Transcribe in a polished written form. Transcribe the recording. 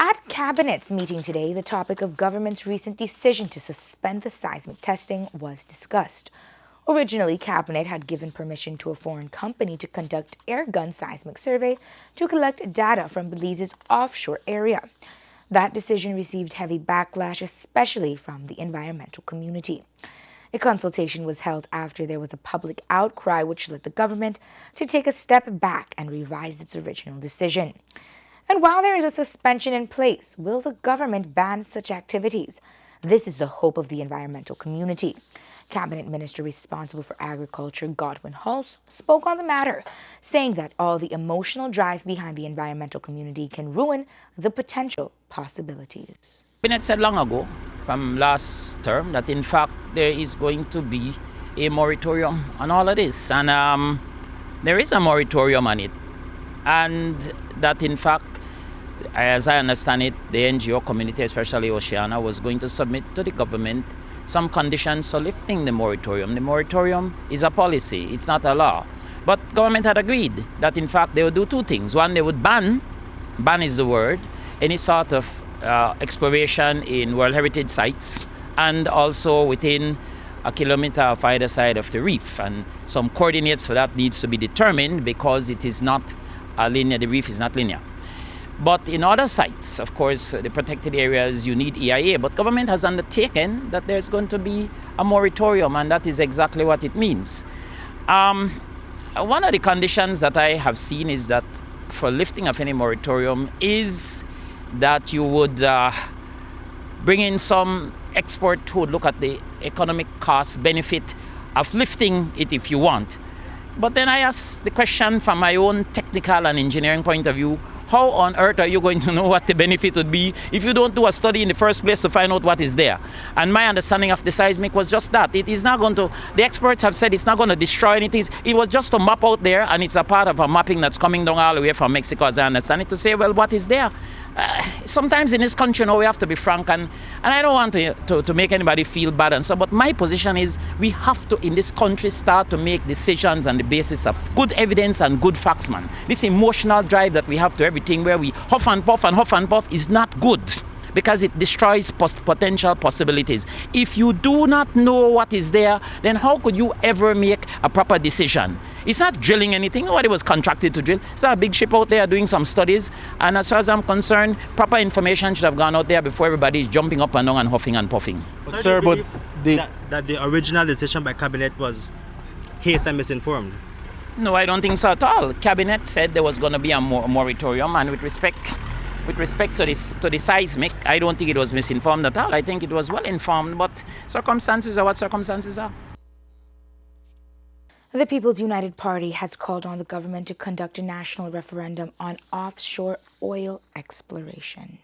At Cabinet's meeting today, the topic of government's recent decision to suspend the seismic testing was discussed. Originally, Cabinet had given permission to a foreign company to conduct airgun seismic survey to collect data from Belize's offshore area. That decision received heavy backlash, especially from the environmental community. A consultation was held after there was a public outcry which led the government to take a step back and revise its original decision. And while there is a suspension in place, will the government ban such activities? This is the hope of the environmental community. Cabinet Minister responsible for agriculture, Godwin Hulse, spoke on the matter, saying that all the emotional drive behind the environmental community can ruin the potential possibilities. Cabinet said long ago, from last term, that in fact there is going to be a moratorium on all of this. And there is a moratorium on it. And that in fact, as I understand it, the NGO community, especially Oceana, was going to submit to the government some conditions for lifting the moratorium. The moratorium is a policy, it's not a law. But government had agreed that in fact they would do two things. One, they would ban is the word, any sort of exploration in World Heritage sites and also within a kilometer of either side of the reef. And some coordinates for that needs to be determined because it is not linear, the reef is not linear. But in other sites, of course, the protected areas, you need EIA. But government has undertaken that there's going to be a moratorium, and that is exactly what it means. One of the conditions that I have seen is that for lifting of any moratorium is that you would bring in some expert who would look at the economic cost benefit of lifting it if you want. But then I ask the question from my own technical and engineering point of view, how on earth are you going to know what the benefit would be if you don't do a study in the first place to find out what is there? And my understanding of the seismic was just that. It is not going to, the experts have said it's not going to destroy anything. It was just to map out there, and it's a part of a mapping that's coming down all the way from Mexico, as I understand it, to say, well, what is there? Sometimes in this country, we have to be frank, and I don't want to make anybody feel bad and so, but my position is we have to, in this country, start to make decisions on the basis of good evidence and good facts, man. This emotional drive that we have to everything where we huff and puff is not good because it destroys potential possibilities. If you do not know what is there, then how could you ever make a proper decision? It's not drilling anything. Nobody was contracted to drill. It's a big ship out there doing some studies. And as far as I'm concerned, proper information should have gone out there before everybody is jumping up and down and huffing and puffing. But sir, but that the original decision by Cabinet was hasty and misinformed? No, I don't think so at all. Cabinet said there was going to be a moratorium, and with respect to the seismic, I don't think it was misinformed at all. I think it was well informed, but circumstances are what circumstances are. The People's United Party has called on the government to conduct a national referendum on offshore oil exploration.